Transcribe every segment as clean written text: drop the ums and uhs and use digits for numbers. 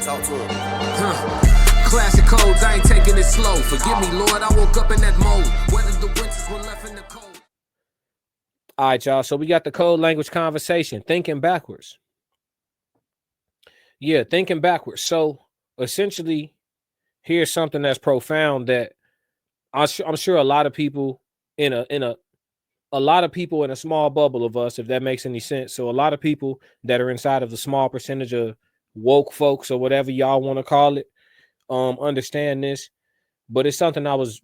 Talk to him. Classic codes, I ain't taking it slow. Forgive me, Lord, I woke up in that mode. Whether the winters were left in the cold. All right, y'all. So we got the code language conversation, thinking backwards. Yeah, thinking backwards. So essentially, here's something that's profound that I'm sure a lot of people in a lot of people in a small bubble of us, if that makes any sense. So a lot of people that are inside of the small percentage of woke folks or whatever y'all want to call it, understand this. But it's something I was,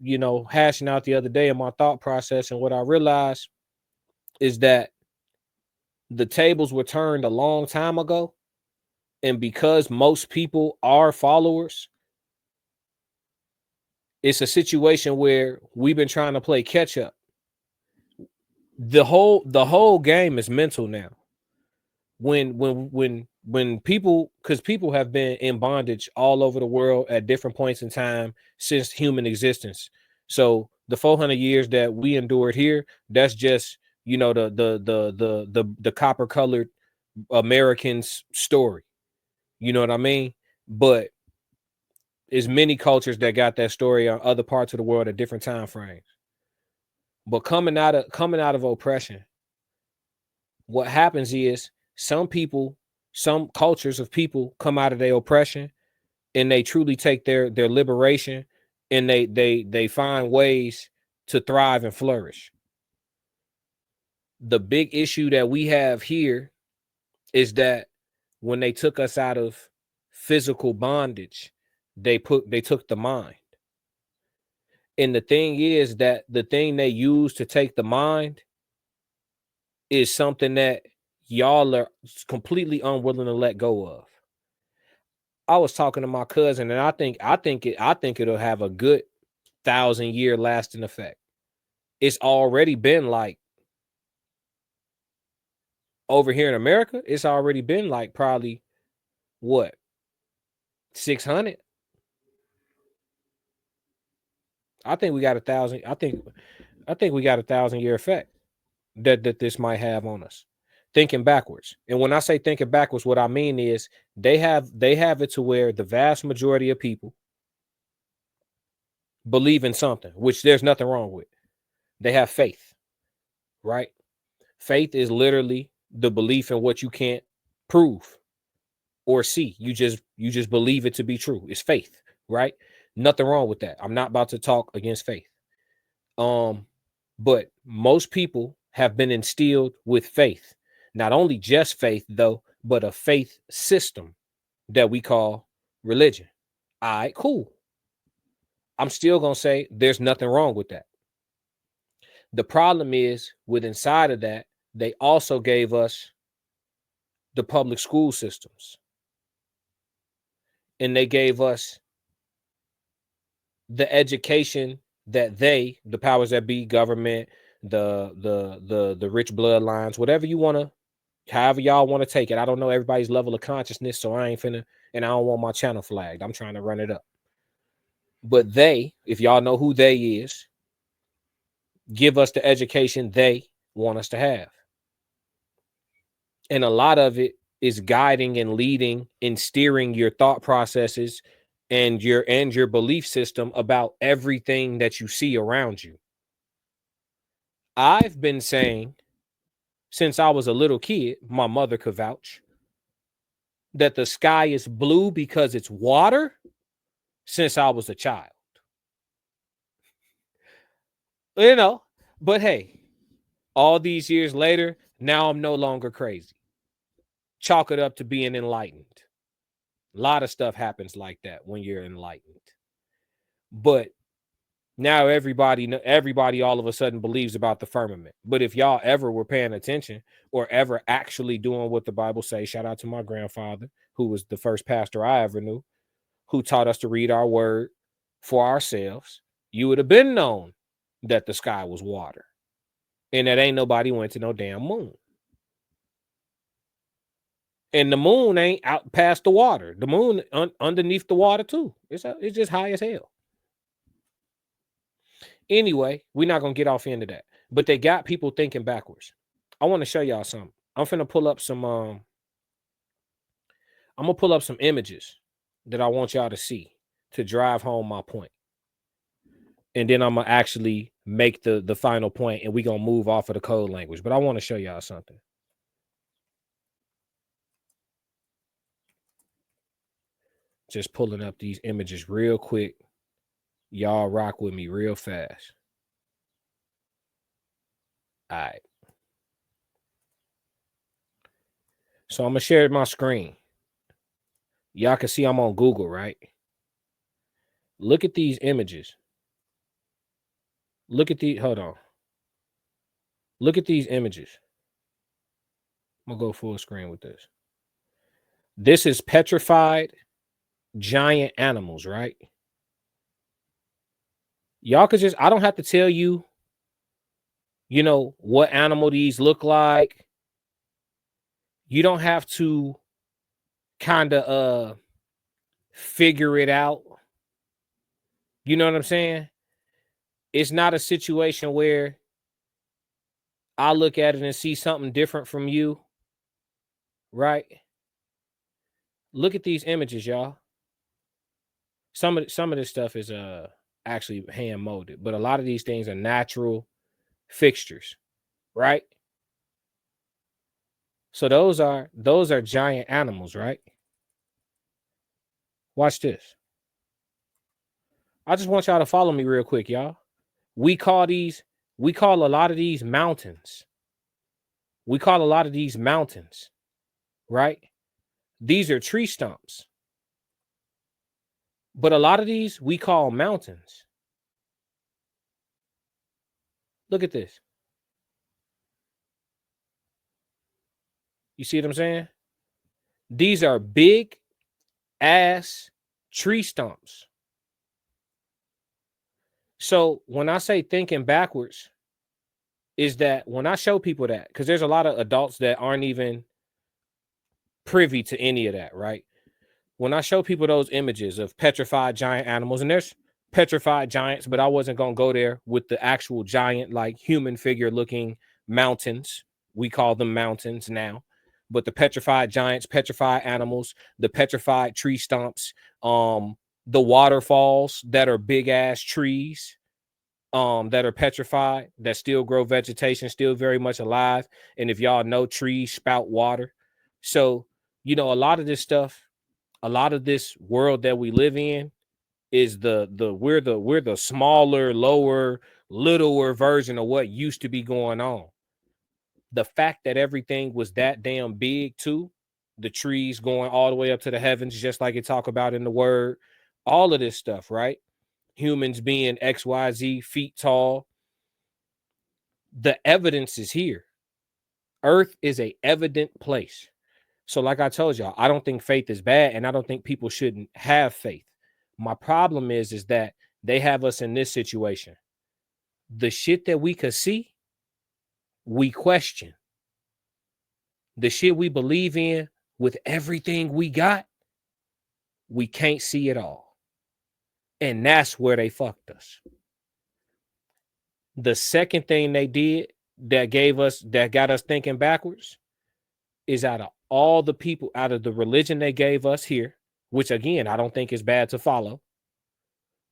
hashing out the other day in my thought process. And what I realized is that the tables were turned a long time ago. And because most people are followers, it's a situation where we've been trying to play catch up. The whole game is mental now. When people, because people have been in bondage all over the world at different points in time since human existence. So the 400 years that we endured here, that's just the copper colored Americans story. You know what I mean? But there's many cultures that got that story on other parts of the world at different time frames. But coming out of oppression, what happens is some cultures of people come out of their oppression and they truly take their liberation, and they find ways to thrive and flourish. The big issue that we have here is that when they took us out of physical bondage, they took the mind. And the thing is that the thing they use to take the mind is something that y'all are completely unwilling to let go of. I was talking to my cousin, and I think it'll have a good 1,000-year lasting effect. It's already been like, over here in America, it's already been like probably what, 600. I think we got 1,000. I think we got 1,000-year effect that this might have on us. Thinking backwards. And when I say thinking backwards, what I mean is they have it to where the vast majority of people believe in something, which there's nothing wrong with. They have faith, right? Faith is literally the belief in what you can't prove or see. You just believe it to be true. It's faith, right? Nothing wrong with that. I'm not about to talk against faith. But most people have been instilled with faith. Not only just faith, though, but a faith system that we call religion. All right, cool. I'm still going to say there's nothing wrong with that. The problem is, with inside of that, they also gave us the public school systems. And they gave us the education that the powers that be, government, the rich bloodlines, whatever you want to, however y'all want to take it. I don't know everybody's level of consciousness, so I ain't finna, and I don't want my channel flagged. I'm trying to run it up. But if y'all know who they is, give us the education they want us to have. And a lot of it is guiding and leading and steering your thought processes and your belief system about everything that you see around you. I've been saying since I was a little kid, my mother could vouch, that the sky is blue because it's water since I was a child. But hey, all these years later, now I'm no longer crazy. Chalk it up to being enlightened. A lot of stuff happens like that when you're enlightened. But now everybody all of a sudden believes about the firmament. But if y'all ever were paying attention or ever actually doing what the Bible says, shout out to my grandfather, who was the first pastor I ever knew, who taught us to read our word for ourselves, you would have been known that the sky was water and that ain't nobody went to no damn moon. And the moon ain't out past the water. The moon underneath the water too. It's just high as hell. Anyway, we're not going to get off into that. But they got people thinking backwards. I want to show y'all something. I'm finna pull up some I'm going to pull up some images that I want y'all to see to drive home my point. And then I'm gonna actually make the final point, and we're gonna move off of the code language. But I want to show y'all something. Just pulling up these images real quick. Y'all rock with me real fast. All right. So I'm gonna share my screen. Y'all can see I'm on Google, right? Look at these images. Look at the hold on. Look at these images. I'm gonna go full screen with this. This is petrified giant animals, right? Y'all could just, I don't have to tell you, you know, what animal these look like. You don't have to kind of figure it out. You know what I'm saying? It's not a situation where I look at it and see something different from you, right? Look at these images, y'all. Some of this stuff is actually hand molded, but a lot of these things are natural fixtures, right? So those are giant animals, right? Watch this. I just want y'all to follow me real quick, y'all. We call a lot of these mountains. We call a lot of these mountains, right? These are tree stumps. But a lot of these we call mountains. Look at this. You see what I'm saying? These are big ass tree stumps. So when I say thinking backwards, is that when I show people that, because there's a lot of adults that aren't even privy to any of that, right? When I show people those images of petrified giant animals, and there's petrified giants, but I wasn't going to go there with the actual giant, like human figure looking mountains. We call them mountains now, but the petrified giants, petrified animals, the petrified tree stumps, the waterfalls that are big ass trees, that are petrified, that still grow vegetation, still very much alive. And if y'all know, trees spout water. So, you know, a lot of this stuff, a lot of this world that we live in is we're the smaller, lower, littler version of what used to be going on. The fact that everything was that damn big too, the trees going all the way up to the heavens, just like it talk about in the word, all of this stuff, right? Humans being XYZ feet tall. The evidence is here. Earth is a evident place. So like I told y'all, I don't think faith is bad, and I don't think people shouldn't have faith. My problem is that they have us in this situation. The shit that we could see, we question. The shit we believe in with everything we got, we can't see it all. And that's where they fucked us. The second thing they did that got us thinking backwards is out of all the people, out of the religion they gave us here, which again, I don't think is bad to follow,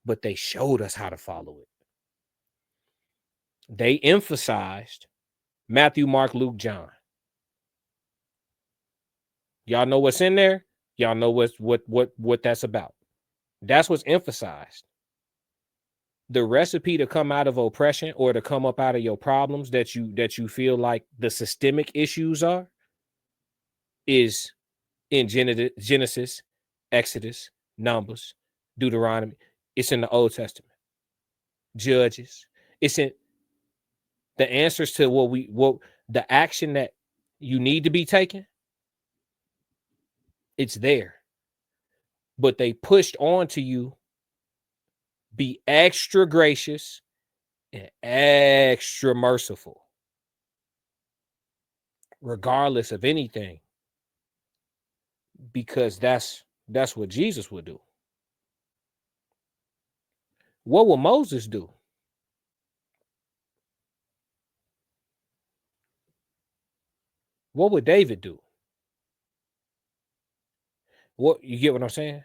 but they showed us how to follow it. They emphasized Matthew, Mark, Luke, John. Y'all know what's in there. Y'all know what that's about. That's what's emphasized. The recipe to come out of oppression, or to come up out of your problems that you feel like the systemic issues are, is in Genesis, Exodus, Numbers, Deuteronomy. It's in the Old Testament. Judges. It's in the answers to what the action that you need to be taken. It's there. But they pushed on to you, be extra gracious and extra merciful, regardless of anything, because that's what Jesus would do. What will Moses do? What would David do? What, you get what I'm saying?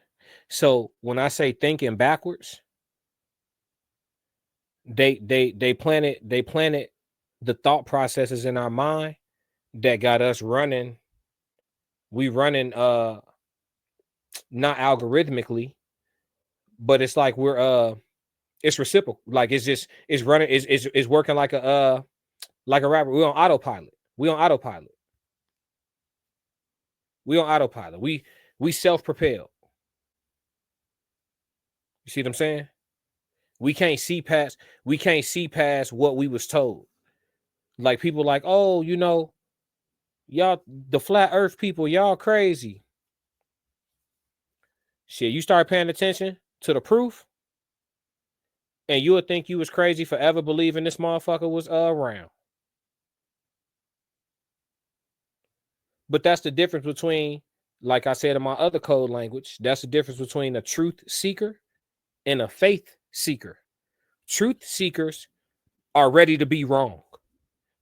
So when I say thinking backwards, they planted the thought processes in our mind that got us running. We running not algorithmically, but it's like we're it's reciprocal. Like it's running, it's working like a rapper. We're on autopilot. We on autopilot. We on autopilot. We self-propelled. You see what I'm saying? We can't see past what we was told. Like people like, oh, you know, y'all, the flat earth people, y'all crazy. Shit, you start paying attention to the proof, and you would think you was crazy for ever believing this motherfucker was around. But that's the difference between, like I said in my other code language, that's the difference between a truth seeker and a faith seeker. Truth seekers are ready to be wrong.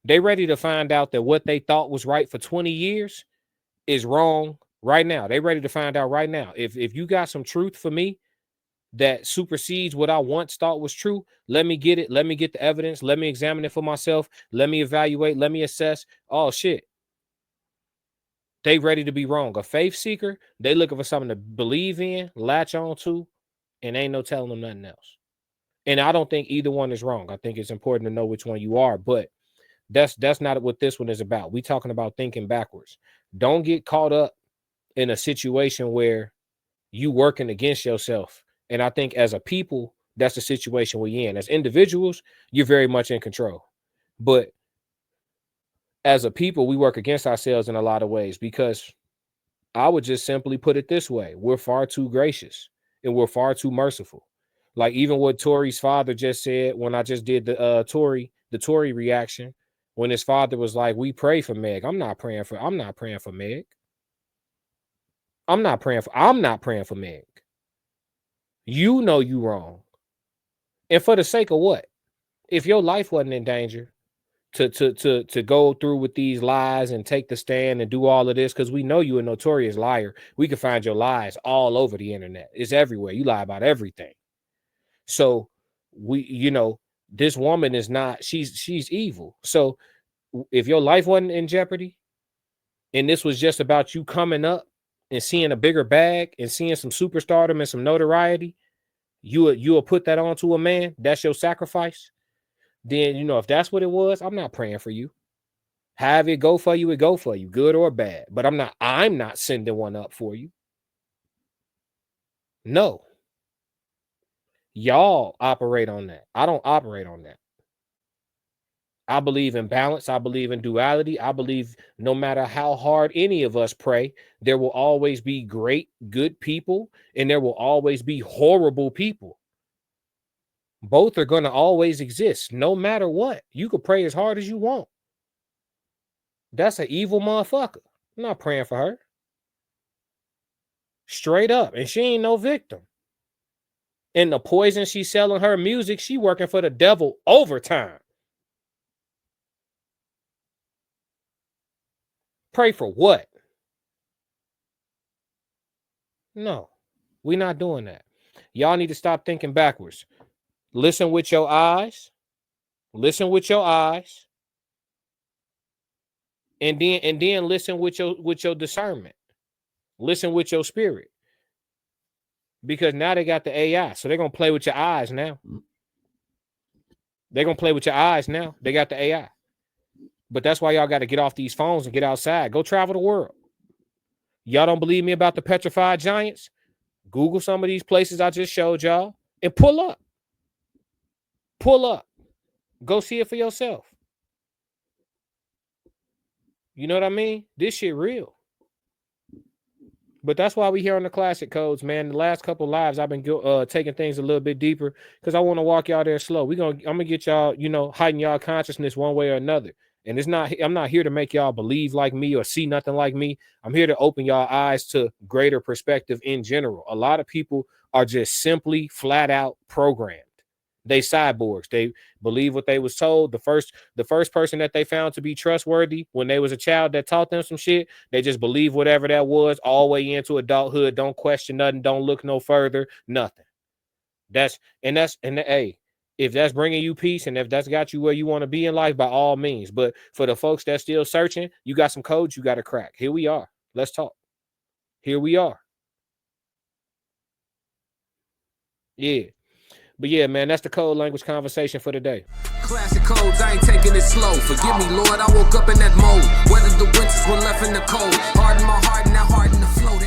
They ready to find out that what they thought was right for 20 years is wrong right now. They ready to find out right now. If you got some truth for me that supersedes what I once thought was true, let me get it. Let me get the evidence. Let me examine it for myself. Let me evaluate. Let me assess. Oh shit. They ready to be wrong. A faith seeker, they looking for something to believe in, latch on to, and ain't no telling them nothing else. And I don't think either one is wrong. I think it's important to know which one you are, but that's not what this one is about. We talking about thinking backwards. Don't get caught up in a situation where you working against yourself. And I think as a people, that's the situation we're in. As individuals, you're very much in control. But as a people, we work against ourselves in a lot of ways, because I would just simply put it this way. We're far too gracious and we're far too merciful. Like even what Tori's father just said when I just did the Tory reaction, when his father was like, we pray for Meg. I'm not praying for Meg. I'm not praying for Meg. You know you wrong. And for the sake of what? If your life wasn't in danger to go through with these lies and take the stand and do all of this, because we know you a notorious liar. We can find your lies all over the internet. It's everywhere. You lie about everything. So this woman is not, she's evil. So if your life wasn't in jeopardy and this was just about you coming up and seeing a bigger bag and seeing some superstardom and some notoriety, you will put that onto a man. That's your sacrifice. Then, if that's what it was, I'm not praying for you. Have it go for you, good or bad. But I'm not sending one up for you. No. Y'all operate on that. I don't operate on that. I believe in balance. I believe in duality. I believe no matter how hard any of us pray, there will always be great, good people, and there will always be horrible people. Both are going to always exist, no matter what. You could pray as hard as you want. That's an evil motherfucker. I'm not praying for her. Straight up. And she ain't no victim. And the poison she's selling her music, she working for the devil overtime. Pray for what? No, we're not doing that. Y'all need to stop thinking backwards. Listen with your eyes. Listen with your eyes. And then listen with your discernment. Listen with your spirit. Because now they got the AI. So they're gonna play with your eyes now. They're gonna play with your eyes now. They got the AI. But that's why y'all got to get off these phones and get outside. Go travel the world. Y'all don't believe me about the petrified giants? Google some of these places I just showed y'all and pull up. Pull up. Go see it for yourself. You know what I mean? This shit real. But that's why we here on the classic codes, man. The last couple lives, I've been taking things a little bit deeper because I want to walk y'all there slow. I'm gonna get y'all, heighten y'all consciousness one way or another. And I'm not here to make y'all believe like me or see nothing like me. I'm here to open y'all eyes to greater perspective in general. A lot of people are just simply flat out programmed. They cyborgs. They believe what they was told. The first person that they found to be trustworthy when they was a child that taught them some shit, they just believe whatever that was all the way into adulthood. Don't question nothing. Don't look no further. Nothing. Hey, if that's bringing you peace and if that's got you where you want to be in life, by all means. But for the folks that's still searching, you got some codes you got to crack. Here we are. Let's talk. Here we are. Yeah. But yeah, man, that's the code language conversation for today. Classic codes, I ain't taking it slow. Forgive me, Lord, I woke up in that mode. Weathered the winters when left in the cold. Hardened my heart and now hardened the flow.